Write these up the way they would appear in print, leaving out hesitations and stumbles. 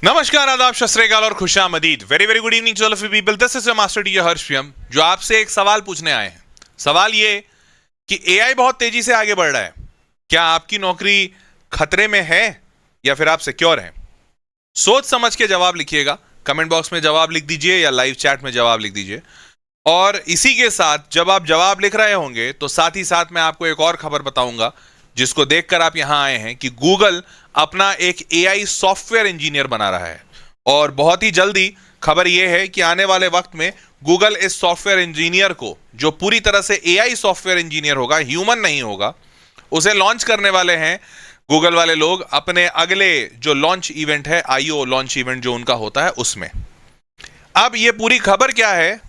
नमस्कार, आदाब, सत श्री अकाल और खुशामदीद। Very very good evening to all of you people. This is your master teacher Harsh PM, जो आपसे एक सवाल पूछने आए हैं। सवाल ये कि एआई बहुत तेजी से आगे बढ़ रहा है, क्या आपकी नौकरी खतरे में है या फिर आप सिक्योर हैं? सोच समझ के जवाब लिखिएगा। कमेंट बॉक्स में जवाब लिख दीजिए या लाइव चैट में जवाब लिख दीजिए। और इसी के साथ जब आप जवाब लिख रहे होंगे तो साथ ही साथ मैं आपको एक और खबर बताऊंगा जिसको देखकर आप यहां आए हैं, कि गूगल अपना एक एआई सॉफ्टवेयर इंजीनियर बना रहा है। और बहुत ही जल्दी खबर यह है कि आने वाले वक्त में गूगल इस सॉफ्टवेयर इंजीनियर को, जो पूरी तरह से एआई सॉफ्टवेयर इंजीनियर होगा, ह्यूमन नहीं होगा, उसे लॉन्च करने वाले हैं गूगल वाले लोग अपने अगले जो लॉन्च इवेंट है, आईओ लॉन्च इवेंट जो उनका होता है, उसमें। अब ये पूरी खबर क्या है,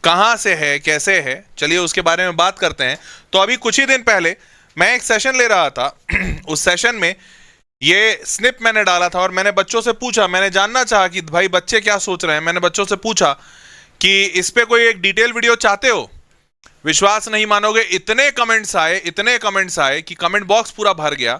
कहां से है, कैसे है, चलिए उसके बारे में बात करते हैं। तो अभी कुछ ही दिन पहले मैं एक सेशन ले रहा था। उस सेशन में ये स्निप मैंने डाला था और मैंने बच्चों से पूछा, मैंने जानना चाहा कि भाई बच्चे क्या सोच रहे हैं। मैंने बच्चों से पूछा कि इस पे कोई एक डिटेल वीडियो चाहते हो। विश्वास नहीं मानोगे, इतने कमेंट्स आए कि कमेंट बॉक्स पूरा भर गया।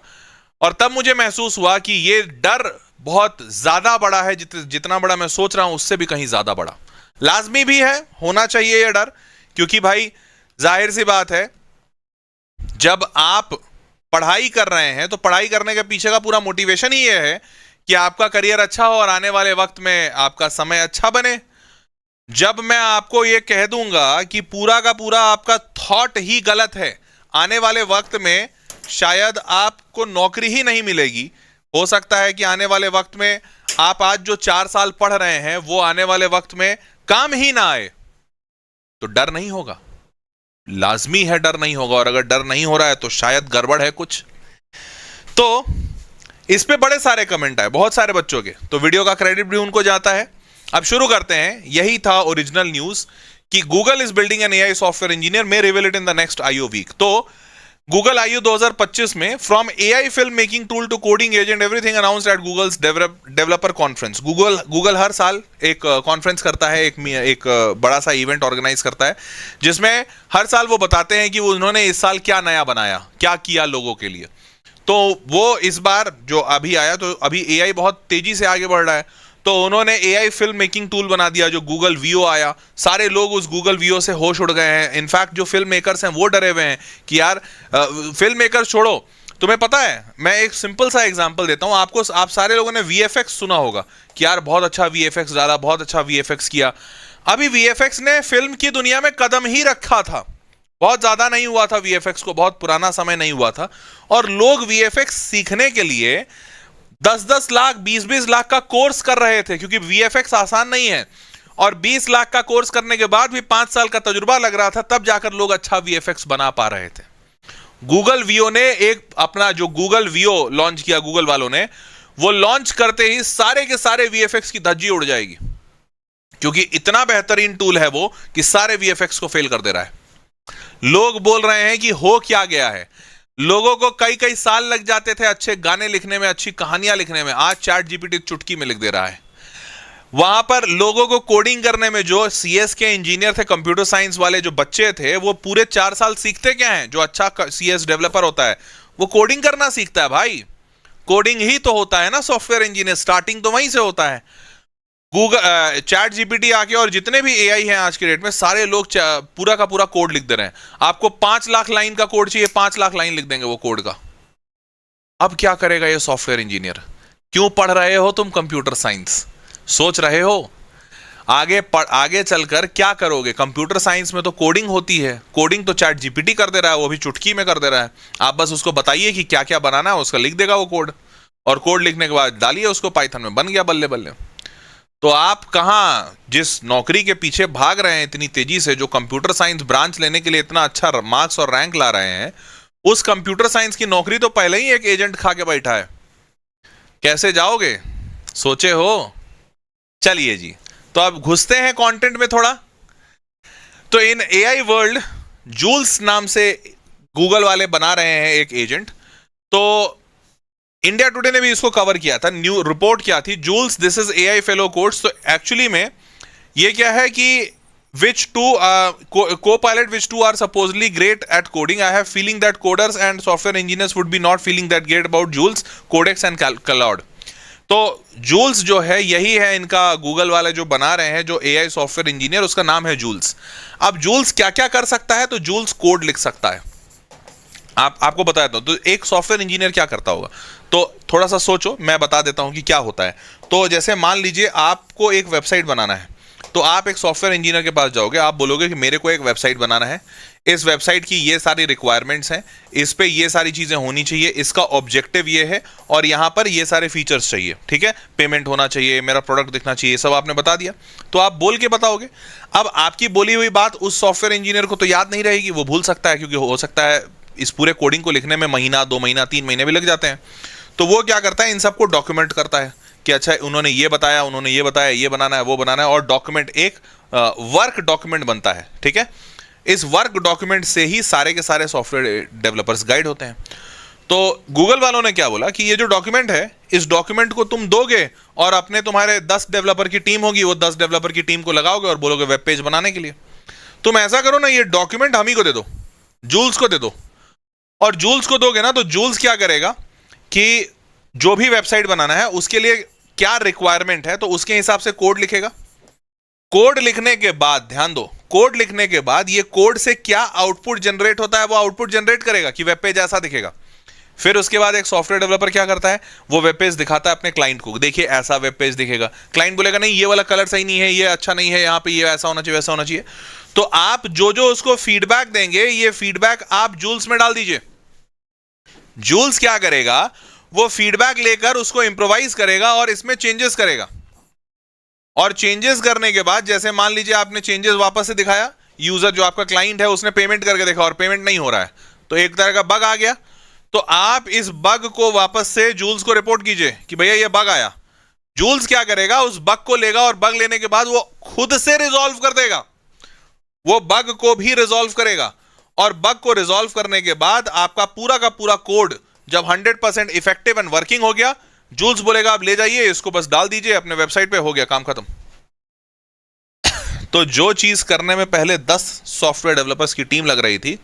और तब मुझे महसूस हुआ कि ये डर बहुत ज्यादा बड़ा है, जितना बड़ा मैं सोच रहा हूं उससे भी कहीं ज्यादा बड़ा। लाजमी भी है, होना चाहिए ये डर, क्योंकि भाई जाहिर सी बात है, जब आप पढ़ाई कर रहे हैं तो पढ़ाई करने के पीछे का पूरा मोटिवेशन ही ये है कि आपका करियर अच्छा हो और आने वाले वक्त में आपका समय अच्छा बने। जब मैं आपको ये कह दूंगा कि पूरा का पूरा आपका थॉट ही गलत है, आने वाले वक्त में शायद आपको नौकरी ही नहीं मिलेगी। हो सकता है कि आने वाले वक्त में आप आज जो 4 साल पढ़ रहे हैं वो आने वाले वक्त में काम ही ना आए, तो डर नहीं होगा। लाजमी है डर नहीं होगा, और अगर डर नहीं हो रहा है तो शायद गड़बड़ है कुछ। तो इस पे बड़े सारे कमेंट आए, बहुत सारे बच्चों के, तो वीडियो का क्रेडिट भी उनको जाता है। अब शुरू करते हैं। यही था ओरिजिनल न्यूज कि Google is building an AI software engineer, may reveal it in the next IO week. तो गूगल आईओ 2025 में from AI film making tool to coding agent everything announced at Google's developer conference. Google हर साल एक conference करता है, एक बड़ा सा इवेंट ऑर्गेनाइज करता है, जिसमें हर साल वो बताते हैं कि उन्होंने इस साल क्या नया बनाया, क्या किया लोगों के लिए। तो वो इस बार जो अभी आया, तो अभी एआई बहुत तेजी से आगे बढ़ रहा है, तो उन्होंने एआई फिल्म मेकिंग टूल बना दिया, जो गूगल वीओ आया। सारे लोग उस गूगल वीओ से होश उड़ गए हैं। इनफैक्ट जो फिल्म मेकर्स हैं वो डरे हुए हैं कि यार फिल्म मेकर्स छोड़ो, तुम्हें पता है, मैं एक सिंपल सा एग्जांपल देता हूं आपको। आप सारे लोगों ने वीएफएक्स सुना होगा कि यार बहुत अच्छा वीएफएक्स डाला, बहुत अच्छा वीएफएक्स किया। अभी वीएफएक्स ने फिल्म की दुनिया में कदम ही रखा था, बहुत ज्यादा नहीं हुआ था वीएफएक्स को, बहुत पुराना समय नहीं हुआ था। और लोग वीएफएक्स सीखने के लिए 10-10 लाख 20-20 लाख का कोर्स कर रहे थे, क्योंकि वीएफएक्स आसान नहीं है। और 20 लाख का कोर्स करने के बाद भी 5 साल का तजुर्बा लग रहा था, तब जाकर लोग अच्छा वीएफएक्स बना पा रहे थे। गूगल वीओ ने एक अपना जो गूगल वीओ लॉन्च किया, गूगल वालों ने, वो लॉन्च करते ही सारे के सारे वीएफएक्स की धज्जी उड़ जाएगी, क्योंकि इतना बेहतरीन टूल है वो कि सारे वीएफएक्स को फेल कर दे रहा है। लोग बोल रहे हैं कि हो क्या गया है। लोगों को कई कई साल लग जाते थे अच्छे गाने लिखने में, अच्छी कहानियां लिखने में, आज चैट जीपीटी चुटकी में लिख दे रहा है। वहां पर लोगों को कोडिंग करने में, जो सीएस के इंजीनियर थे, कंप्यूटर साइंस वाले जो बच्चे थे, वो पूरे 4 साल सीखते क्या है। जो अच्छा सीएस डेवलपर होता है वो कोडिंग करना सीखता है भाई। कोडिंग ही तो होता है ना सॉफ्टवेयर इंजीनियर, स्टार्टिंग तो वहीं से होता है। गूगल चैट जीपीटी आके और जितने भी एआई हैं आज के डेट में, सारे लोग पूरा का पूरा कोड लिख दे रहे हैं। आपको 5 लाख लाइन का कोड चाहिए, 5 लाख लाइन लिख देंगे वो कोड का। अब क्या करेगा ये सॉफ्टवेयर इंजीनियर? क्यों पढ़ रहे हो तुम कंप्यूटर साइंस? सोच रहे हो आगे चलकर क्या करोगे? कंप्यूटर साइंस में तो कोडिंग होती है, कोडिंग तो चैट जीपीटी कर दे रहा है, वो भी चुटकी में कर दे रहा है। आप बस उसको बताइए कि क्या क्या बनाना है, उसका लिख देगा वो कोड, और कोड लिखने के बाद डालिए उसको पाइथन में, बन गया बल्ले बल्ले। तो आप कहां, जिस नौकरी के पीछे भाग रहे हैं इतनी तेजी से, जो कंप्यूटर साइंस ब्रांच लेने के लिए इतना अच्छा मार्क्स और रैंक ला रहे हैं, उस कंप्यूटर साइंस की नौकरी तो पहले ही एक एजेंट खा के बैठा है। कैसे जाओगे, सोचे हो? चलिए जी, तो अब घुसते हैं कंटेंट में थोड़ा। तो इन एआई वर्ल्ड, जूल्स नाम से गूगल वाले बना रहे हैं एक एजेंट। तो इंडिया टुडे ने भी इसको कवर किया था, न्यू रिपोर्ट क्या थी, Jules this is AI fellow course. तो एक्चुअली में ये क्या है कि which two co-pilot which two are supposedly great at coding. I have feeling that coders and software engineers would be not feeling that great about Jules, Codex and Claude. तो joules जो है यही है इनका, गूगल वाले जो बना रहे हैं जो एआई सॉफ्टवेयर इंजीनियर, उसका नाम है जूल्स। अब जूल्स क्या क्या कर सकता है? तो जूल्स कोड लिख सकता है। आपको बता देता हूं, तो एक सॉफ्टवेयर इंजीनियर क्या करता होगा, तो थोड़ा सा सोचो, मैं बता देता हूं कि क्या होता है। तो जैसे मान लीजिए आपको एक वेबसाइट बनाना है, तो आप एक सॉफ्टवेयर इंजीनियर के पास जाओगे, आप बोलोगे कि मेरे को एक वेबसाइट बनाना है, इस वेबसाइट की ये सारी रिक्वायरमेंट्स हैं, इस पे ये सारी चीजें होनी चाहिए, इसका ऑब्जेक्टिव ये है, और यहां पर ये सारे फीचर्स चाहिए, ठीक है, पेमेंट होना चाहिए, मेरा प्रोडक्ट दिखना चाहिए, सब आपने बता दिया, तो आप बोल के बताओगे। अब आपकी बोली हुई बात उस सॉफ्टवेयर इंजीनियर को तो याद नहीं रहेगी, वो भूल सकता है, क्योंकि हो सकता है इस पूरे कोडिंग को लिखने में महीना, 2 महीना, 3 महीने भी लग जाते हैं। तो वो क्या करता है, इन सबको डॉक्यूमेंट करता है कि अच्छा उन्होंने ये बताया, उन्होंने ये बताया, ये बनाना है, वो बनाना है, और डॉक्यूमेंट एक वर्क डॉक्यूमेंट बनता है, ठीक है। इस वर्क डॉक्यूमेंट से ही सारे के सारे सॉफ्टवेयर डेवलपर्स गाइड होते हैं। तो गूगल वालों ने क्या बोला कि ये जो डॉक्यूमेंट है, इस डॉक्यूमेंट को तुम दोगे और अपने तुम्हारे 10 डेवलपर की टीम होगी, वो 10 डेवलपर की टीम को लगाओगे और बोलोगे वेब पेज बनाने के लिए। तुम ऐसा करो ना, ये डॉक्यूमेंट हम ही को दे दो, जूल्स को दे दो, और जूल्स को दोगे ना तो जूल्स क्या करेगा कि जो भी वेबसाइट बनाना है उसके लिए क्या रिक्वायरमेंट है, तो उसके हिसाब से कोड लिखेगा। कोड लिखने के बाद, ध्यान दो, कोड लिखने के बाद ये कोड से क्या आउटपुट जनरेट होता है, वो आउटपुट जनरेट करेगा कि वेब पेज ऐसा दिखेगा। फिर उसके बाद एक सॉफ्टवेयर डेवलपर क्या करता है, वो वेब पेज दिखाता है अपने क्लाइंट को, देखिए ऐसा वेब पेज दिखेगा। क्लाइंट बोलेगा नहीं ये वाला कलर सही नहीं है, ये अच्छा नहीं है, यहाँ पे ये ऐसा होना चाहिए, वैसा होना चाहिए। तो आप जो जो उसको फीडबैक देंगे, ये फीडबैक आप जूल्स में डाल दीजिए। जूल्स क्या करेगा, वो फीडबैक लेकर उसको इंप्रोवाइज करेगा और इसमें चेंजेस करेगा। और चेंजेस करने के बाद, जैसे मान लीजिए आपने चेंजेस वापस से दिखाया, यूजर जो आपका क्लाइंट है उसने पेमेंट करके देखा और पेमेंट नहीं हो रहा है, तो एक तरह का बग आ गया। तो आप इस बग को वापस से जूल्स को रिपोर्ट कीजिए कि भैया ये बग आया। जूल्स क्या करेगा, उस बग को लेगा और बग लेने के बाद वो खुद से रिजॉल्व कर देगा, वो बग को भी रिजॉल्व करेगा। और बग को रिजॉल्व करने के बाद आपका पूरा का पूरा कोड जब 100% इफेक्टिव एंड वर्किंग हो गया, जूल्स बोलेगा आप ले जाइए, इसको बस डाल दीजिए अपने वेबसाइट पे, हो गया काम खत्म। तो जो चीज करने में पहले 10 सॉफ्टवेयर डेवलपर्स की टीम लग रही थी,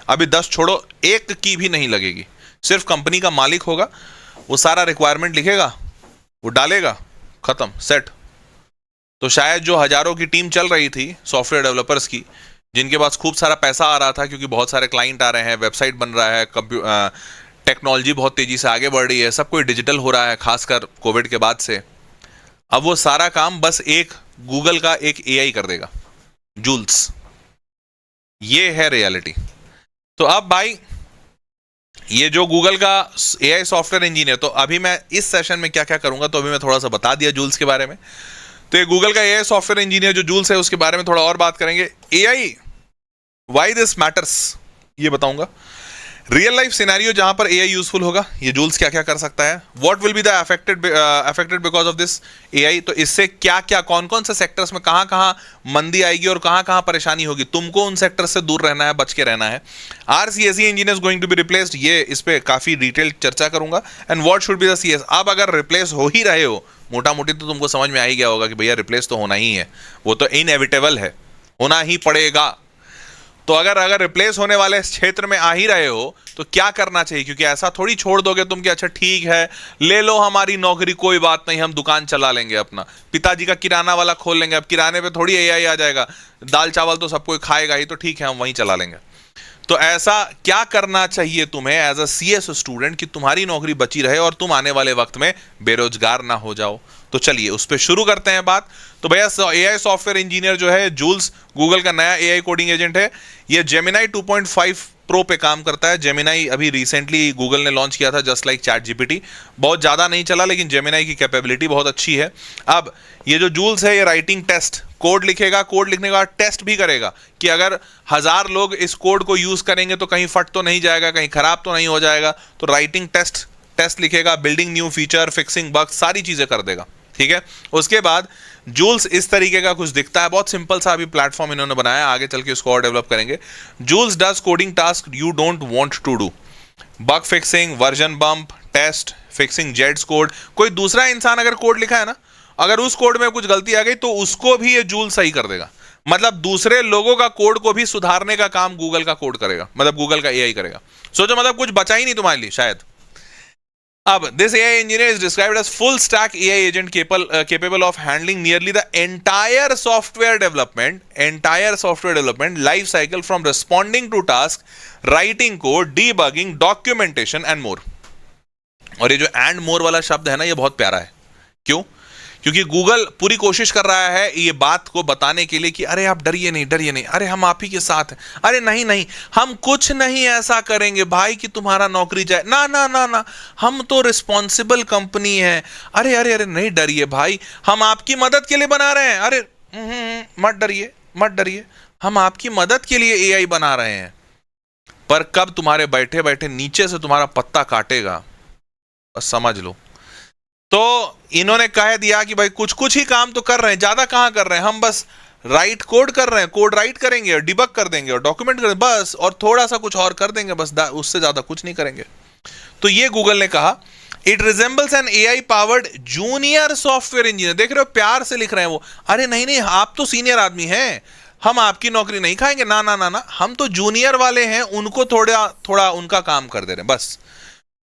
अभी 10 छोड़ो, एक की भी नहीं लगेगी। सिर्फ कंपनी का मालिक होगा, वो सारा रिक्वायरमेंट लिखेगा, वो डालेगा, खत्म, सेट। तो शायद जो हजारों की टीम चल रही थी सॉफ्टवेयर डेवलपर्स की, जिनके पास खूब सारा पैसा आ रहा था क्योंकि बहुत सारे क्लाइंट आ रहे हैं, वेबसाइट बन रहा है, टेक्नोलॉजी बहुत तेजी से आगे बढ़ रही है, सब कुछ डिजिटल हो रहा है, खासकर कोविड के बाद से। अब वो सारा काम बस एक गूगल का एक एआई कर देगा, जूल्स। ये है रियलिटी। तो अब भाई ये जो गूगल का एआई सॉफ्टवेयर इंजीनियर, तो अभी मैं इस सेशन में क्या क्या करूंगा, तो अभी मैं थोड़ा सा बता दिया जूल्स के बारे में। तो ये गूगल का एआई सॉफ्टवेयर इंजीनियर जो जूल्स है उसके बारे में थोड़ा और बात करेंगे। एआई व्हाई दिस मैटर्स ये बताऊंगा। रियल लाइफ सिनेरियो जहां पर एआई यूजफुल होगा, ये जूल्स क्या क्या कर सकता है। What will be the affected because of this AI, तो इससे क्या क्या कौन कौन से सेक्टर्स में कहां कहां मंदी आएगी और कहां कहां परेशानी होगी, तुमको उन सेक्टर से दूर रहना है, बच के रहना है। Are CSE engineers going to be replaced, ये इस पे काफी डिटेल चर्चा करूंगा। And what should be the CS, अब अगर रिप्लेस हो ही रहे हो, मोटा मोटी तो तुमको समझ में आ ही गया होगा कि भैया रिप्लेस तो होना ही है, वो तो इनएविटेबल है, होना ही पड़ेगा। तो अगर रिप्लेस होने वाले क्षेत्र में आ ही रहे हो तो क्या करना चाहिए, क्योंकि ऐसा थोड़ी छोड़ दोगे तुम कि अच्छा ठीक है ले लो हमारी नौकरी, कोई बात नहीं, हम दुकान चला लेंगे अपना, पिताजी का किराना वाला खोल लेंगे। अब किराने पे थोड़ी एआई आ जाएगा, दाल चावल तो सब कोई खाएगा ही, तो ठीक है हम वहीं चला लेंगे। तो ऐसा क्या करना चाहिए तुम्हें एज अ सीएस स्टूडेंट कि तुम्हारी नौकरी बची रहे और तुम आने वाले वक्त में बेरोजगार ना हो जाओ। तो चलिए उस पर शुरू करते हैं बात। तो भैया एआई सॉफ्टवेयर इंजीनियर जो है जूल्स, गूगल का नया एआई कोडिंग एजेंट है। ये जेमिनाई 2.5 प्रो पे काम करता है। जेमिनाई अभी रिसेंटली गूगल ने लॉन्च किया था, जस्ट लाइक चैट जीपीटी। बहुत ज़्यादा नहीं चला, लेकिन जेमिनाई की कैपेबिलिटी बहुत अच्छी है। अब ये जो जूल्स है ये राइटिंग टेस्ट कोड लिखेगा, कोड लिखने के बाद टेस्ट भी करेगा कि अगर 1000 लोग इस कोड को यूज़ करेंगे तो कहीं फट तो नहीं जाएगा, कहीं ख़राब तो नहीं हो जाएगा। तो राइटिंग टेस्ट लिखेगा, building new feature, fixing bug, सारी चीज़ें कर देगा, ठीक है। उसके बाद जूल्स इस तरीके का कुछ दिखता है, बहुत सिंपल सा अभी प्लेटफॉर्म इन्होंने बनाया, आगे चल के उसको और डेवलप करेंगे। Jules does coding task you don't want to do, bug fixing, version bump, test, fixing jets code. कोई दूसरा इंसान अगर कोड लिखा है ना, अगर उस कोड में कुछ गलती आ गई तो उसको भी ये जूल सही कर देगा। मतलब दूसरे लोगों का कोड को भी सुधारने का काम गूगल का कोड करेगा, मतलब गूगल का एआई करेगा। सोचो मतलब कुछ बचा ही नहीं तुम्हारे लिए शायद। अब this AI engineer is described as full stack AI agent capable of handling nearly the entire software development life cycle, from responding to task, writing code, debugging, documentation and more. और ये जो and more वाला शब्द है ना, ये बहुत प्यारा है. क्यों? क्योंकि गूगल पूरी कोशिश कर रहा है ये बात को बताने के लिए कि अरे आप डरिए नहीं, अरे हम आप ही के साथ हैं, अरे नहीं, हम कुछ नहीं ऐसा करेंगे भाई कि तुम्हारा नौकरी जाए, ना, हम तो रिस्पॉन्सिबल कंपनी है, अरे नहीं डरिए भाई, हम आपकी मदद के लिए बना रहे हैं, अरे मत डरिए, हम आपकी मदद के लिए एआई बना रहे हैं. पर कब तुम्हारे बैठे बैठे नीचे से तुम्हारा पत्ता काटेगा, बस समझ लो. तो इन्होंने कह दिया कि भाई कुछ ही काम तो कर रहे हैं, ज्यादा कहां कर रहे हैं, हम बस राइट कोड कर रहे हैं, कोड राइट करेंगे और डिबग कर देंगे और डॉक्यूमेंट कर देंगे बस, और थोड़ा सा कुछ और कर देंगे बस, उससे ज्यादा कुछ नहीं करेंगे. तो ये गूगल ने कहा it resembles an AI powered junior software engineer. देख रहे हो प्यार से लिख रहे हैं वो, अरे नहीं आप तो सीनियर आदमी हैं, हम आपकी नौकरी नहीं खाएंगे, ना, हम तो जूनियर वाले हैं, उनको थोड़ा उनका काम कर दे रहे हैं बस.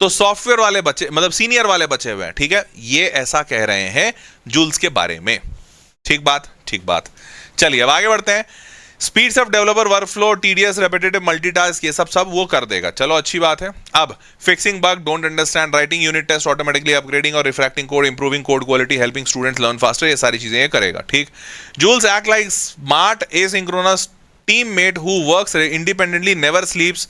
तो सॉफ्टवेयर वाले बच्चे, मतलब सीनियर वाले बचे हुए हैं. ठीक है, ये ऐसा कह रहे हैं जूल्स के बारे में. ठीक बात. चलिए अब आगे बढ़ते हैं. Speeds of developer workflow, TDS, repetitive, multitask, ये सब वो कर देगा. चलो अच्छी बात है. अब fixing bug, don't understand, writing unit test automatically, upgrading और refactoring code, improving code quality, helping students learn faster, ये सारी चीजें ये करेगा. ठीक. Jules act like smart asynchronous teammate who works independently, never sleeps.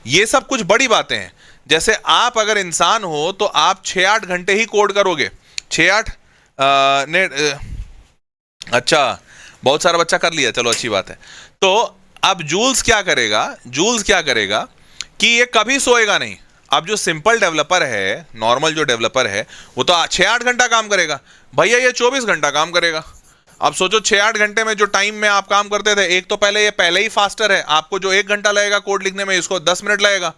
ये सब कुछ बड़ी बातें हैं. जैसे आप अगर इंसान हो तो आप 6-8 घंटे ही कोड करोगे. 6-8 अच्छा, बहुत सारा बच्चा कर लिया, चलो अच्छी बात है. तो अब जूल्स क्या करेगा कि ये कभी सोएगा नहीं. अब जो सिंपल डेवलपर है, नॉर्मल जो डेवलपर है, वो तो 6-8 घंटा काम करेगा. भैया ये 24 घंटा काम करेगा. अब सोचो 6-8 घंटे में जो टाइम में आप काम करते थे, एक तो पहले ही फास्टर है. आपको जो 1 घंटा लगेगा कोड लिखने में, इसको 10 मिनट लगेगा.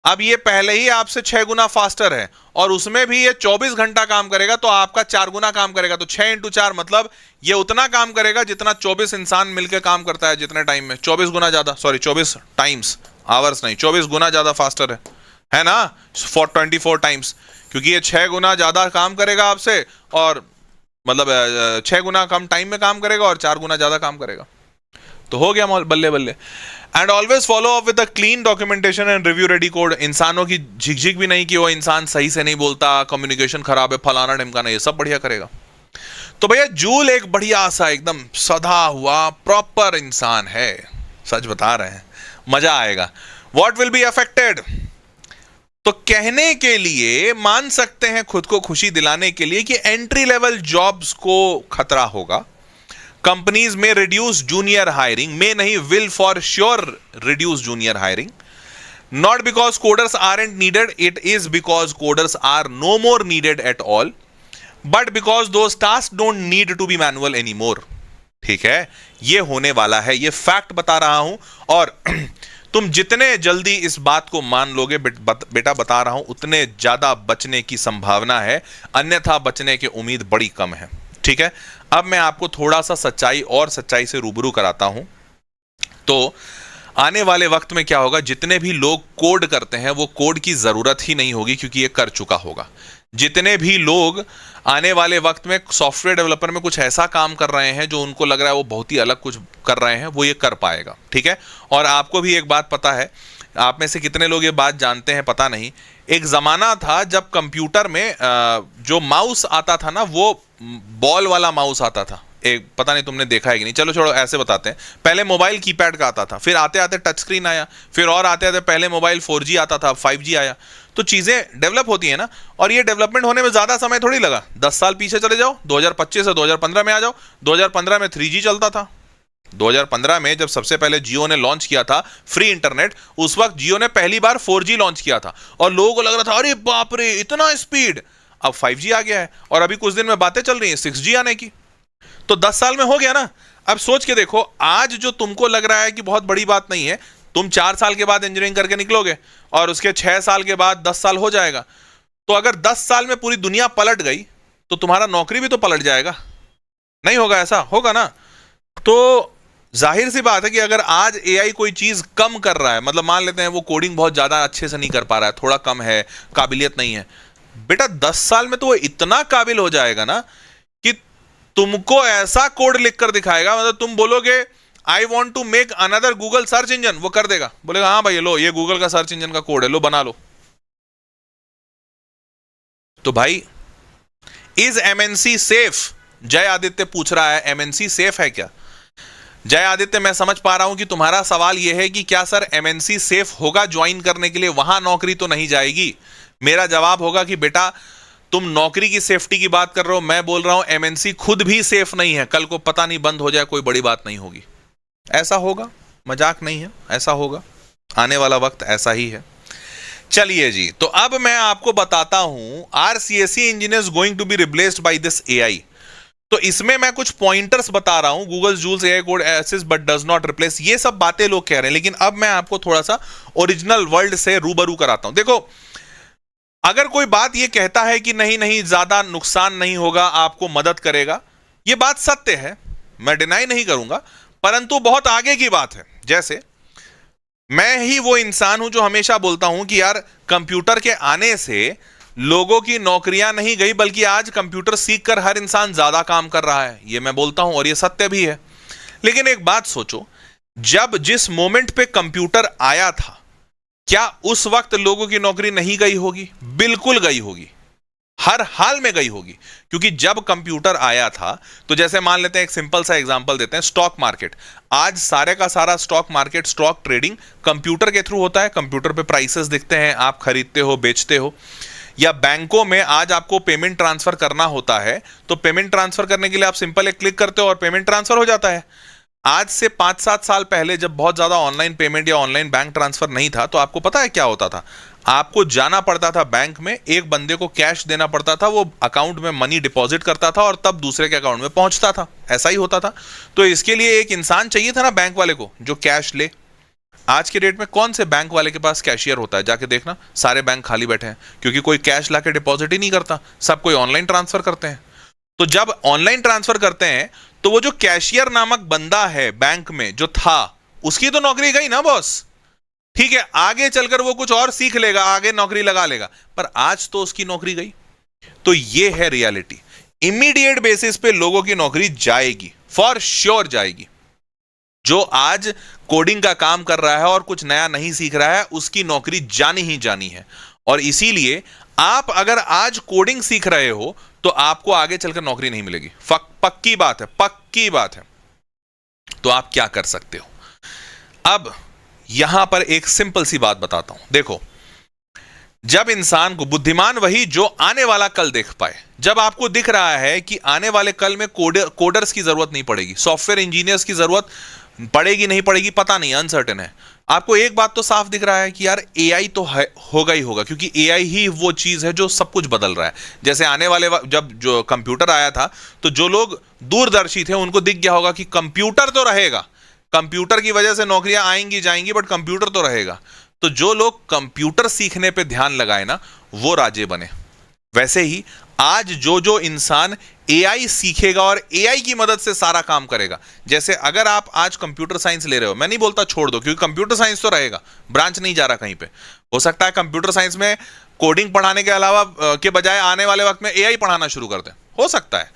अब ये पहले ही आपसे 6 गुना फास्टर है, और उसमें भी ये 24 घंटा काम करेगा, तो आपका 4 गुना काम करेगा. तो 6 × 4 मतलब ये उतना काम करेगा जितना 24 इंसान मिलकर काम करता है जितने टाइम में. 24 गुना ज्यादा, सॉरी 24 टाइम्स, आवर्स नहीं, 24 गुना ज्यादा फास्टर है ना, 24 टाइम्स. क्योंकि ये 6 गुना ज्यादा काम करेगा आपसे, और मतलब 6 गुना कम टाइम में काम करेगा और 4 गुना ज्यादा काम करेगा. तो हो गया बल्ले. And always follow up with a clean documentation and review ready code. इंसानों की झिकझिक भी नहीं कि वो इंसान सही से नहीं बोलता, कम्युनिकेशन खराब है, फलाना ढिमकाना, ये सब बढ़िया करेगा. तो भैया जूल एक बढ़िया सा एकदम सधा हुआ प्रॉपर इंसान है, सच बता रहे हैं, मजा आएगा. व्हाट विल बी अफेक्टेड, तो कहने के लिए मान सकते हैं खुद को खुशी दिलाने के लिए कि एंट्री लेवल जॉब्स को खतरा होगा. कंपनीज में रिड्यूस जूनियर हायरिंग, में नहीं, will for sure reduce junior hiring. Not because coders aren't needed, it is because coders are no more needed at all, but because those task don't need to be manual any more. ठीक है, ये होने वाला है, ये fact बता रहा हूं. और तुम जितने जल्दी इस बात को मान लोगे बेटा बता रहा हूं, उतने ज्यादा बचने की संभावना है, अन्यथा बचने की उम्मीद बड़ी कम है. ठीक है, अब मैं आपको थोड़ा सा सच्चाई से रूबरू कराता हूं. तो आने वाले वक्त में क्या होगा, जितने भी लोग कोड करते हैं वो कोड की जरूरत ही नहीं होगी, क्योंकि ये कर चुका होगा. जितने भी लोग आने वाले वक्त में सॉफ्टवेयर डेवलपर में कुछ ऐसा काम कर रहे हैं जो उनको लग रहा है वो बहुत ही अलग कुछ कर रहे हैं, वो ये कर पाएगा. ठीक है, और आपको भी एक बात पता है, आप में से कितने लोग ये बात जानते हैं पता नहीं, एक जमाना था जब कंप्यूटर में जो माउस आता था ना, वो बॉल वाला माउस आता था. एक पता नहीं तुमने देखा है कि नहीं, चलो छोड़ो, ऐसे बताते हैं. पहले मोबाइल कीपैड का आता था, फिर आते आते टच स्क्रीन आया, फिर और आते आते पहले मोबाइल 4G आता था, 5G आया. तो चीजें डेवलप होती है ना, और ये डेवलपमेंट होने में ज्यादा समय थोड़ी लगा. 10 साल पीछे चले जाओ, 2025 से 2015 में आ जाओ. 2015 में 3G चलता था. 2015 में जब सबसे पहले जियो ने लॉन्च किया था फ्री इंटरनेट, उस वक्त जियो ने पहली बार 4G लॉन्च किया था, और लोगों को लग रहा था अरे बाप रे इतना स्पीड. अब 5G आ गया है, और अभी कुछ दिन में बातें चल रही हैं 6G आने की. तो 10 साल में हो गया ना. अब सोच के देखो, आज जो तुमको लग रहा है कि बहुत बड़ी बात नहीं है, तुम 4 साल के बाद इंजीनियरिंग करके निकलोगे, और उसके 6 साल के बाद 10 साल हो जाएगा. तो अगर 10 साल में पूरी दुनिया पलट गई, तो तुम्हारा नौकरी भी तो पलट जाएगा. नहीं होगा? ऐसा होगा ना. तो जाहिर सी बात है कि अगर आज एआई कोई चीज कम कर रहा है, मतलब मान लेते हैं वो कोडिंग बहुत ज्यादा अच्छे से नहीं कर पा रहा है, थोड़ा कम है, काबिलियत नहीं है, बेटा 10 साल में तो वो इतना काबिल हो जाएगा ना कि तुमको ऐसा कोड लिखकर दिखाएगा, मतलब तुम बोलोगे I want to make another Google search engine, वो कर देगा, बोलेगा हाँ भाई लो ये गूगल का सर्च इंजन का कोड है, लो बना लो। तो भाई इज एमएनसी सेफ? जय आदित्य पूछ रहा है एमएनसी सेफ है क्या? जय आदित्य, मैं समझ पा रहा हूं कि तुम्हारा सवाल यह है कि क्या सर एमएनसी सेफ होगा ज्वाइन करने के लिए, वहां नौकरी तो नहीं जाएगी। मेरा जवाब होगा कि बेटा तुम नौकरी की सेफ्टी की बात कर रहे हो, मैं बोल रहा हूं एमएनसी खुद भी सेफ नहीं है। कल को पता नहीं बंद हो जाए, कोई बड़ी बात नहीं होगी। ऐसा होगा, मजाक नहीं है, ऐसा होगा, आने वाला वक्त ऐसा ही है। चलिए जी, तो अब मैं आपको बताता हूं are CSC engineers going to be replaced by this AI. तो इसमें मैं कुछ पॉइंटर्स बता रहा हूं, Google Jules AI code assist but does not replace, ये सब बातें लोग कह रहे हैं, लेकिन अब मैं आपको थोड़ा सा ओरिजिनल वर्ल्ड से रूबरू कराता हूं। देखो, अगर कोई बात ये कहता है कि नहीं नहीं ज्यादा नुकसान नहीं होगा, आपको मदद करेगा, ये बात सत्य है, मैं डिनाई नहीं करूंगा, परंतु बहुत आगे की बात है। जैसे मैं ही वो इंसान हूं जो हमेशा बोलता हूं कि यार कंप्यूटर के आने से लोगों की नौकरियां नहीं गई, बल्कि आज कंप्यूटर सीखकर हर इंसान ज्यादा काम कर रहा है, ये मैं बोलता हूं और ये सत्य भी है। लेकिन एक बात सोचो, जब जिस मोमेंट पे कंप्यूटर आया था, क्या उस वक्त लोगों की नौकरी नहीं गई होगी? बिल्कुल गई होगी, हर हाल में गई होगी, क्योंकि जब कंप्यूटर आया था तो जैसे मान लेते हैं, एक सिंपल सा एग्जांपल देते हैं, स्टॉक मार्केट। आज सारे का सारा stock market, stock trading computer के थ्रू होता है। कंप्यूटर पे प्राइसेस दिखते हैं, आप खरीदते हो, बेचते हो। या बैंकों में आज आपको पेमेंट ट्रांसफर करना होता है, तो पेमेंट ट्रांसफर करने के लिए आप सिंपल एक क्लिक करते हो और पेमेंट ट्रांसफर हो जाता है। आज से 5-7 साल पहले जब बहुत ज्यादा ऑनलाइन पेमेंट या ऑनलाइन बैंक ट्रांसफर नहीं था, तो आपको पता है क्या होता था? आपको जाना पड़ता था बैंक में, एक बंदे को कैश देना पड़ता था, वो अकाउंट में मनी डिपॉजिट करता था और तब दूसरे के अकाउंट में पहुंचता था, ऐसा ही होता था। तो इसके लिए एक इंसान चाहिए था ना बैंक वाले को, जो कैश ले। आज के डेट में कौन से बैंक वाले के पास कैशियर होता है? जाके देखना, सारे बैंक खाली बैठे हैं, क्योंकि कोई कैश लाके डिपॉजिट ही नहीं करता, सब कोई ऑनलाइन ट्रांसफर करते हैं। तो जब ऑनलाइन ट्रांसफर करते हैं, तो वो जो कैशियर नामक बंदा है बैंक में जो था, उसकी तो नौकरी गई ना बॉस। ठीक है, आगे चलकर वो कुछ और सीख लेगा, आगे नौकरी लगा लेगा, पर आज तो उसकी नौकरी गई। तो ये है रियलिटी। इमीडिएट बेसिस पे लोगों की नौकरी जाएगी, फॉर श्योर जाएगी। जो आज कोडिंग का काम कर रहा है और कुछ नया नहीं सीख रहा है, उसकी नौकरी जानी ही जानी है। और इसीलिए आप अगर आज कोडिंग सीख रहे हो, तो आपको आगे चलकर नौकरी नहीं मिलेगी, पक्की बात है, पक्की बात है। तो आप क्या कर सकते हो? अब यहां पर एक सिंपल सी बात बताता हूं। देखो, जब इंसान को, बुद्धिमान वही जो आने वाला कल देख पाए। जब आपको दिख रहा है कि आने वाले कल में कोडर्स की जरूरत नहीं पड़ेगी, सॉफ्टवेयर इंजीनियर्स की जरूरत पड़ेगी नहीं पड़ेगी पता नहीं, अनसर्टेन है। आपको एक बात तो साफ दिख रहा है कि यार एआई तो होगा ही होगा, क्योंकि एआई ही वो चीज है जो सब कुछ बदल रहा है। जैसे आने वाले जब जो कंप्यूटर आया था, तो जो लोग दूरदर्शी थे उनको दिख गया होगा कि कंप्यूटर तो रहेगा, कंप्यूटर की वजह से नौकरियां आएंगी जाएंगी, बट कंप्यूटर तो रहेगा। तो जो लोग कंप्यूटर सीखने पे ध्यान लगाए ना, वो राजे बने। वैसे ही आज जो जो इंसान एआई सीखेगा और एआई की मदद से सारा काम करेगा, जैसे अगर आप आज कंप्यूटर साइंस ले रहे हो, मैं नहीं बोलता छोड़ दो, क्योंकि कंप्यूटर साइंस तो रहेगा, ब्रांच नहीं जा रहा कहीं पे। हो सकता है कंप्यूटर साइंस में कोडिंग पढ़ाने के अलावा के बजाय आने वाले वक्त में एआई पढ़ाना शुरू कर दें, हो सकता है,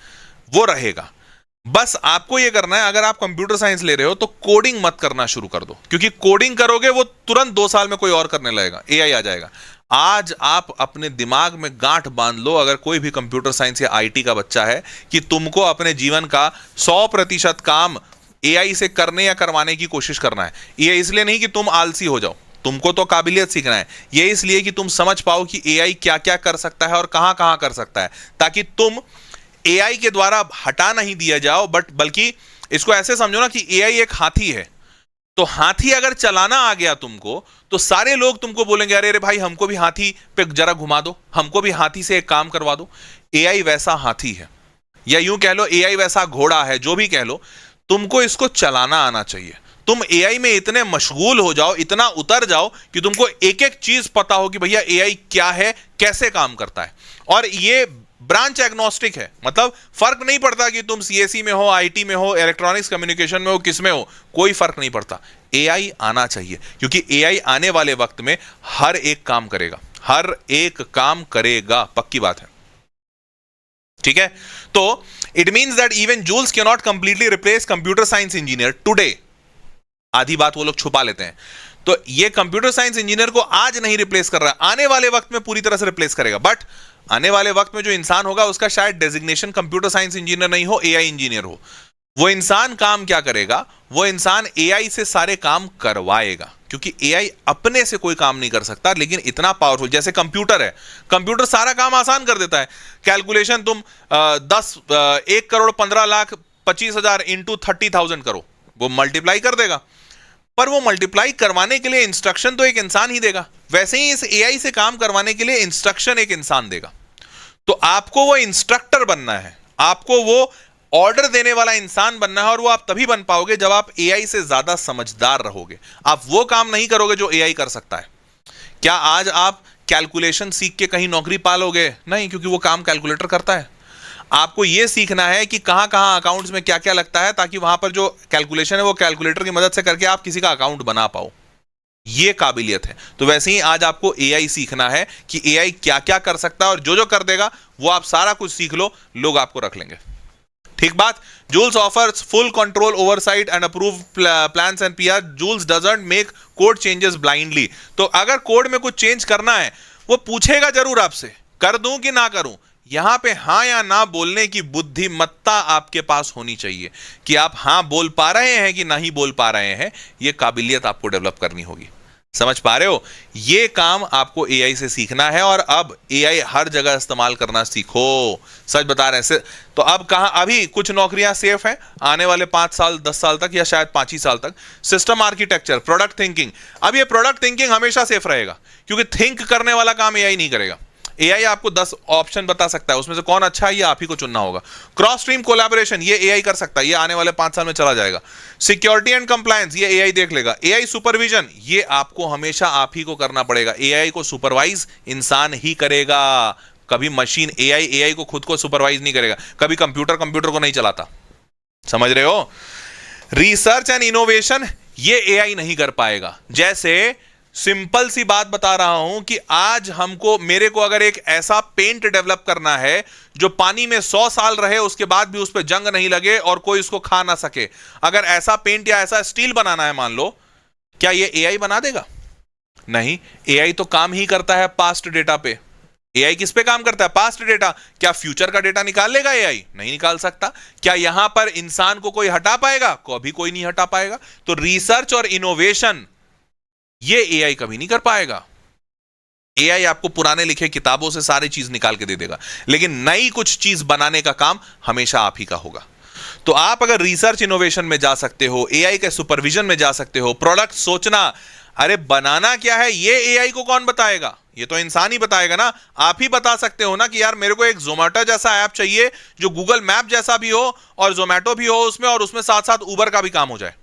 वो रहेगा। बस आपको ये करना है, अगर आप कंप्यूटर साइंस ले रहे हो तो कोडिंग मत करना शुरू कर दो, क्योंकि कोडिंग करोगे वो तुरंत 2 साल में कोई और करने लगेगा, एआई आ जाएगा। आज आप अपने दिमाग में गांठ बांध लो, अगर कोई भी कंप्यूटर साइंस या आईटी का बच्चा है, कि तुमको अपने जीवन का 100% काम एआई से करने या करवाने की कोशिश करना है। ये इसलिए नहीं कि तुम आलसी हो जाओ, तुमको तो काबिलियत सीखना है, ये इसलिए कि तुम समझ पाओ कि एआई क्या क्या कर सकता है और कहां कहां कर सकता है, ताकि तुम एआई के द्वारा हटा नहीं दिया जाओ, बल्कि इसको ऐसे समझो ना कि एआई एक हाथी है। तो हाथी अगर चलाना आ गया तुमको, तो सारे लोग तुमको बोलेंगे अरे भाई हमको भी हाथी पे जरा घुमा दो, हमको भी हाथी से एक काम करवा दो। एआई वैसा हाथी है, या यूं कह लो एआई वैसा घोड़ा है, जो भी कह लो, तुमको इसको चलाना आना चाहिए। तुम एआई में इतने मशगूल हो जाओ, इतना उतर जाओ कि तुमको एक एक चीज पता हो कि भैया एआई क्या है, कैसे काम करता है। और ये ब्रांच एग्नोस्टिक है, मतलब फर्क नहीं पड़ता कि तुम सीएसई में हो, आईटी में हो, इलेक्ट्रॉनिक्स कम्युनिकेशन में हो, किस में हो, कोई फर्क नहीं पड़ता। एआई आना चाहिए, क्योंकि एआई आने वाले वक्त में हर एक काम करेगा, हर एक काम करेगा, पक्की बात है, ठीक है। तो it means that even Jules can not completely replace computer science engineer today. आधी बात वो लोग छुपा लेते हैं। तो ये कंप्यूटर साइंस इंजीनियर को आज नहीं रिप्लेस कर रहा, आने वाले वक्त में पूरी तरह से रिप्लेस करेगा। बट आने वाले वक्त में जो इंसान होगा उसका शायद डेजिग्नेशन कंप्यूटर साइंस इंजीनियर नहीं हो, एआई इंजीनियर हो। वो इंसान काम क्या करेगा, वो इंसान एआई से सारे काम करवाएगा, क्योंकि एआई अपने से कोई काम नहीं कर सकता, लेकिन इतना पावरफुल, जैसे कंप्यूटर है, कंप्यूटर सारा काम आसान कर देता है। कैलकुलेशन तुम 1,15,25,000 इंटू 30,000 करो, वो मल्टीप्लाई कर देगा। पर वो मल्टीप्लाई करवाने के लिए इंस्ट्रक्शन तो एक इंसान ही देगा, वैसे ही इस एआई से काम करवाने के लिए इंस्ट्रक्शन एक इंसान देगा। तो आपको वो इंस्ट्रक्टर बनना है, आपको वो ऑर्डर देने वाला इंसान बनना है, और वो आप तभी बन पाओगे जब आप एआई से ज्यादा समझदार रहोगे। आप वो काम नहीं करोगे जो एआई कर सकता है। क्या आज आप कैलकुलेशन सीख के कहीं नौकरी पालोगे? नहीं, क्योंकि वो काम कैलकुलेटर करता है। आपको यह सीखना है कि कहां कहां अकाउंट्स में क्या क्या लगता है, ताकि वहां पर जो कैलकुलेशन है वो कैलकुलेटर की मदद से करके आप किसी का अकाउंट बना पाओ। ये काबिलियत है। तो वैसे ही आज आपको एआई सीखना है कि एआई क्या क्या कर सकता है, और जो जो कर देगा वो आप सारा कुछ सीख लो, लोग आपको रख लेंगे। ठीक बात। Jules offers full control, oversight and approve plans and PR. Jules doesn't make code changes blindly. तो अगर कोड में कुछ चेंज करना है, वो पूछेगा जरूर आपसे, कर दूं कि ना करूं। यहां पे हां या ना बोलने की बुद्धिमत्ता आपके पास होनी चाहिए, कि आप हां बोल पा रहे हैं कि नहीं बोल पा रहे हैं। ये काबिलियत आपको डेवलप करनी होगी। समझ पा रहे हो? ये काम आपको एआई से सीखना है, और अब एआई हर जगह इस्तेमाल करना सीखो। सच बता रहे हैं। तो अब कहां, अभी कुछ नौकरियां सेफ हैं, आने वाले 5 साल 10 साल तक, या शायद 5 ही साल तक, सिस्टम आर्किटेक्चर, प्रोडक्ट थिंकिंग। अब ये प्रोडक्ट थिंकिंग हमेशा सेफ रहेगा, क्योंकि थिंक करने वाला काम एआई नहीं करेगा। एआई आपको 10 ऑप्शन बता सकता है, उसमें से कौन अच्छा है ये आप ही को चुनना होगा। क्रॉस स्ट्रीम कोलैबोरेशन, ये एआई कर सकता है, ये आने वाले 5 साल में चला जाएगा। सिक्योरिटी एंड कंप्लायंस, ये एआई देख लेगा। एआई सुपरविजन, ये आपको हमेशा आप ही को करना पड़ेगा। एआई को सुपरवाइज इंसान ही करेगा, कभी मशीन। एआई को खुद को सुपरवाइज नहीं करेगा, कभी कंप्यूटर को नहीं चलाता। समझ रहे हो? रिसर्च एंड इनोवेशन, ये एआई नहीं कर पाएगा। जैसे सिंपल सी बात बता रहा हूं कि आज मेरे को अगर एक ऐसा पेंट डेवलप करना है जो पानी में 100 साल रहे, उसके बाद भी उस पर जंग नहीं लगे और कोई उसको खा ना सके, अगर ऐसा पेंट या ऐसा स्टील बनाना है मान लो, क्या ये एआई बना देगा? नहीं। एआई तो काम ही करता है पास्ट डेटा पे। एआई किस पे काम करता है? Past data. क्या फ्यूचर का डेटा निकाल लेगा एआई? नहीं निकाल सकता। क्या यहां पर इंसान को कोई हटा पाएगा? कभी कोई नहीं हटा पाएगा। तो रिसर्च और इनोवेशन ये एआई कभी नहीं कर पाएगा। एआई आपको पुराने लिखे किताबों से सारी चीज निकाल के दे देगा, लेकिन नई कुछ चीज बनाने का काम हमेशा आप ही का होगा। तो आप अगर रिसर्च इनोवेशन में जा सकते हो, एआई के सुपरविजन में जा सकते हो, प्रोडक्ट सोचना, अरे बनाना क्या है ये एआई को कौन बताएगा? ये तो इंसान ही बताएगा ना। आप ही बता सकते हो ना कि यार मेरे को एक जोमेटो जैसा ऐप चाहिए जो गूगल मैप जैसा भी हो और जोमेटो भी हो उसमें, और उसमें साथ साथ उबर का भी काम हो जाए।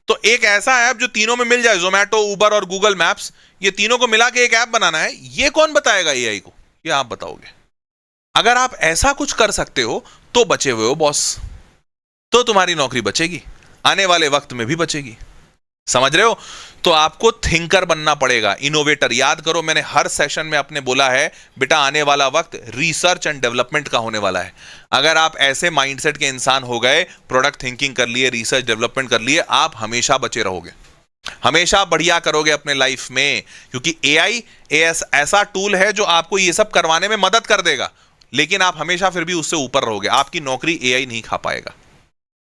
तो एक ऐसा ऐप जो तीनों में मिल जाए, जोमेटो, उबर और गूगल मैप्स, ये तीनों को मिला के एक ऐप बनाना है, ये कौन बताएगा एआई को? ये आप बताओगे। अगर आप ऐसा कुछ कर सकते हो तो बचे हुए हो बॉस, तो तुम्हारी नौकरी बचेगी, आने वाले वक्त में भी बचेगी। समझ रहे हो? तो आपको थिंकर बनना पड़ेगा, इनोवेटर। याद करो, मैंने हर सेशन में अपने बोला है, बेटा आने वाला वक्त रिसर्च एंड डेवलपमेंट का होने वाला है। अगर आप ऐसे माइंडसेट के इंसान हो गए, प्रोडक्ट थिंकिंग कर लिए, रिसर्च डेवलपमेंट कर लिए, आप हमेशा बचे रहोगे, हमेशा बढ़िया करोगे अपने लाइफ में, क्योंकि एआई ऐसा टूल है जो आपको ये सब करवाने में मदद कर देगा, लेकिन आप हमेशा फिर भी उससे ऊपर रहोगे। आपकी नौकरी एआई नहीं खा पाएगा।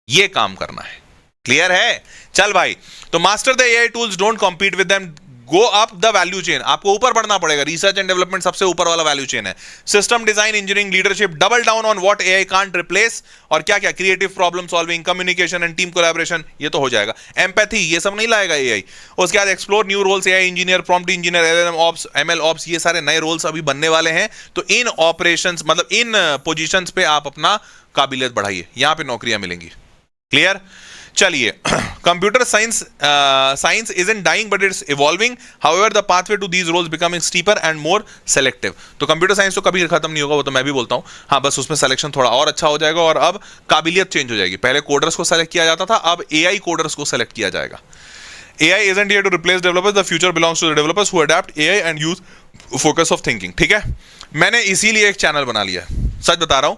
ये काम करना है। क्लियर है? चल भाई, तो master the AI tools, don't compete with them, go up the value chain. आपको ऊपर बढ़ना पड़ेगा। रिसर्च एंड डेवलपमेंट सबसे ऊपर वाला वैल्यू चेन है। System design, engineering, leadership, double down on what AI can't replace. और क्या क्या? Creative problem solving, communication and team collaboration, ये तो हो जाएगा। एम्पैथी, ये सब नहीं लाएगा एआई। उसके बाद explore new roles, AI engineer, prompt engineer, LLM ops, ML ops, ये सारे नए रोल्स अभी बनने वाले हैं। तो इन ऑपरेशंस, मतलब इन पोजीशंस पे आप अपना काबिलियत बढ़ाइए, यहां पे नौकरियां मिलेंगी। क्लियर? चलिए, computer science isn't dying but it's evolving. However, the pathway to these roles becoming steeper and more selective. तो कंप्यूटर साइंस तो कभी खत्म नहीं होगा, वो तो मैं भी बोलता हूं। हाँ, बस उसमें सिलेक्शन थोड़ा और अच्छा हो जाएगा, और अब काबिलियत चेंज हो जाएगी। पहले कोडर्स को सेलेक्ट किया जाता था, अब एआई कोडर्स को सेलेक्ट किया जाएगा। AI isn't here to replace developers, the future belongs to the developers who adapt AI and use focus of thinking. ठीक है, मैंने इसीलिए एक चैनल बना लिया है, सच बता रहा हूं,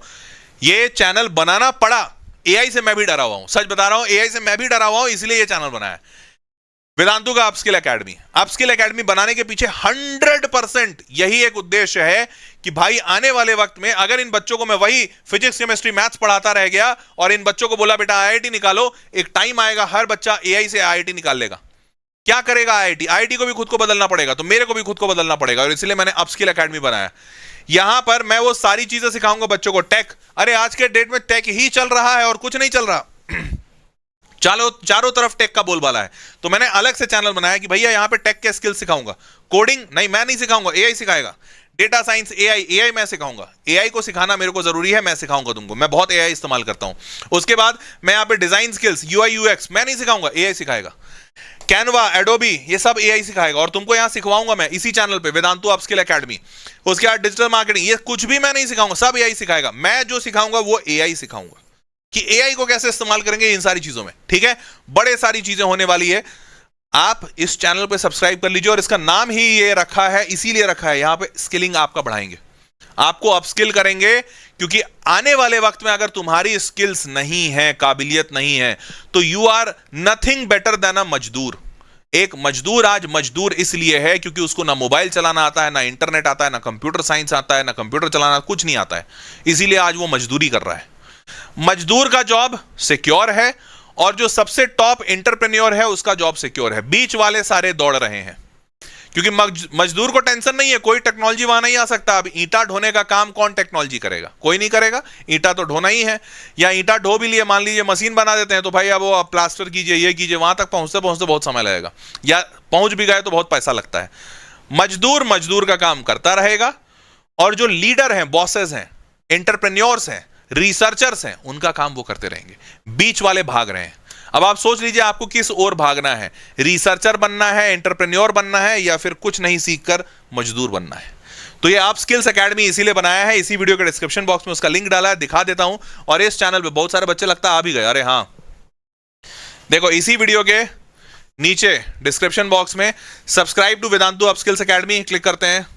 ये चैनल बनाना पड़ा, AI से मैं भी डरा हुआ हूं, सच बता रहा हूं, AI से मैं भी डरा हुआ हूं, इसलिए ये चैनल बनाया है। वेदांतु का अपस्किल एकेडमी, अपस्किल एकेडमी बनाने के पीछे 100% यही एक उद्देश्य है कि भाई आने वाले वक्त में अगर इन बच्चों को मैं वही फिजिक्स केमिस्ट्री मैथ्स पढ़ाता रह गया और इन बच्चों को बोला बेटा आईआईटी निकालो, एक टाइम आएगा हर बच्चा एआई से आईआईटी निकाल लेगा। क्या करेगा आईआईटी? आईआईटी को भी खुद को बदलना पड़ेगा, तो मेरे को भी खुद को बदलना पड़ेगा, और इसलिए मैंने अपस्किल एकेडमी बनाया। यहां पर मैं वो सारी चीजें सिखाऊंगा बच्चों को। टेक, अरे आज के डेट में टेक ही चल रहा है और कुछ नहीं चल रहा, चारों तरफ टेक का बोलबाला है। तो मैंने अलग से चैनल बनाया कि भैया यहां पे टेक के स्किल सिखाऊंगा। कोडिंग नहीं, मैं नहीं सिखाऊंगा, एआई सिखाएगा। डेटा साइंस, एआई मैं सिखाऊंगा। एआई को सिखाना मेरे को जरूरी है, मैं सिखाऊंगा तुमको, मैं बहुत एआई इस्तेमाल करता हूं। उसके बाद मैं यहां पे डिजाइन स्किल्स, यूआई यूएक्स मैं नहीं सिखाऊंगा, एआई सिखाएगा। कैनवा, एडोबी, ये सब एआई सिखाएगा और तुमको यहां सिखवाऊंगा मैं इसी चैनल पे, वेदांतु अपस्किल एकेडमी। उसके बाद डिजिटल मार्केटिंग, ये कुछ भी मैं नहीं सिखाऊंगा, सब एआई सिखाएगा। मैं जो सिखाऊंगा वो एआई सिखाऊंगा कि एआई को कैसे इस्तेमाल करेंगे इन सारी चीजों में। ठीक है, बड़े सारी चीजें होने वाली है। आप इस चैनल पे सब्सक्राइब कर लीजिए, और इसका नाम ही ये रखा है, इसीलिए रखा है, यहां पे स्किलिंग आपका बढ़ाएंगे, आपको अपस्किल करेंगे, क्योंकि आने वाले वक्त में अगर तुम्हारी स्किल्स नहीं है, काबिलियत नहीं है, तो you are nothing better than a मजदूर। एक मजदूर आज मजदूर इसलिए है क्योंकि उसको ना मोबाइल चलाना आता है, ना इंटरनेट आता है, ना कंप्यूटर साइंस आता है, ना कंप्यूटर चलाना, कुछ नहीं आता है, इसीलिए आज वो मजदूरी कर रहा है। मजदूर का जॉब सिक्योर है, और जो सबसे टॉप एंटरप्रेन्योर है उसका जॉब सिक्योर है। बीच वाले सारे दौड़ रहे हैं, क्योंकि मजदूर को टेंशन नहीं है, कोई टेक्नोलॉजी वहां नहीं आ सकता। अब ईंटा ढोने का काम कौन टेक्नोलॉजी करेगा? कोई नहीं करेगा, ईंटा तो ढोना ही है। या ईंटा ढो भी लिए, मान लीजिए मशीन बना देते हैं, तो भाई अब वो प्लास्टर कीजिए, ये कीजिए, वहां तक पहुंचते पहुंचते बहुत समय लगेगा, या पहुंच भी गए तो बहुत पैसा लगता है। मजदूर का काम करता रहेगा, और जो लीडर हैं, बॉसेस हैं, एंटरप्रेन्योर्स हैं, रिसर्चर्स हैं, उनका काम वो करते रहेंगे। बीच वाले भाग रहे हैं। अब आप सोच लीजिए आपको किस ओर भागना है, रिसर्चर बनना है, एंटरप्रेन्योर बनना है, या फिर कुछ नहीं सीखकर मजदूर बनना है। तो ये आप स्किल्स एकेडमी इसीलिए बनाया है, इसी वीडियो के डिस्क्रिप्शन बॉक्स में उसका लिंक डाला है, दिखा देता हूं। और इस चैनल पे बहुत सारे बच्चे लगता आ भी गए, अरे हाँ देखो इसी वीडियो के नीचे डिस्क्रिप्शन बॉक्स में subscribe to Vedantu upskills academy click करते हैं,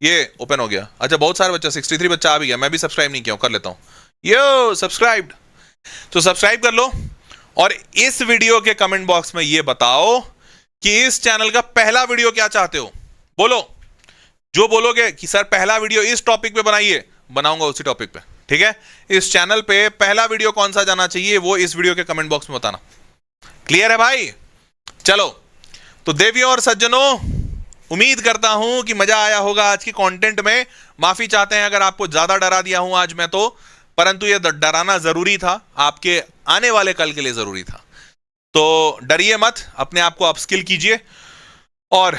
ये ओपन हो गया। अच्छा, बहुत सारे बच्चा 63 बच्चा आ भी गया, मैं भी सब्सक्राइब नहीं किया, कर लेता हूं। यो सब्सक्राइब्ड, तो सब्सक्राइब कर लो। और इस वीडियो के कमेंट बॉक्स में ये बताओ कि इस चैनल का पहला वीडियो क्या चाहते हो, बोलो। जो बोलोगे कि सर पहला वीडियो इस टॉपिक पे बनाइए, बनाऊंगा उसी टॉपिक पे। ठीक है, इस चैनल पे पहला वीडियो कौन सा जाना चाहिए वो इस वीडियो के कमेंट बॉक्स में बताना। क्लियर है भाई? चलो, तो देवियों और सज्जनों, उम्मीद करता हूं कि मजा आया होगा आज की कंटेंट में। माफी चाहते हैं अगर आपको ज्यादा डरा दिया हूं आज मैं, तो परंतु यह डराना जरूरी था, आपके आने वाले कल के लिए जरूरी था। तो डरिए मत, अपने आप को अपस्किल कीजिए, और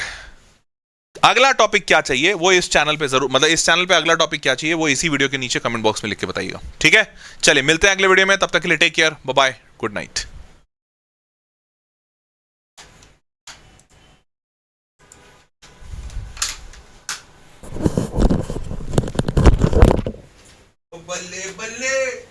अगला टॉपिक क्या चाहिए वो इस चैनल पे जरूर, मतलब इस चैनल पे अगला टॉपिक क्या चाहिए वो इसी वीडियो के नीचे कमेंट बॉक्स में लिख के बताइएगा। ठीक है, चलिए मिलते हैं अगले वीडियो में, तब तक के लिए take care, bye bye, good night. बल्ले बल्ले।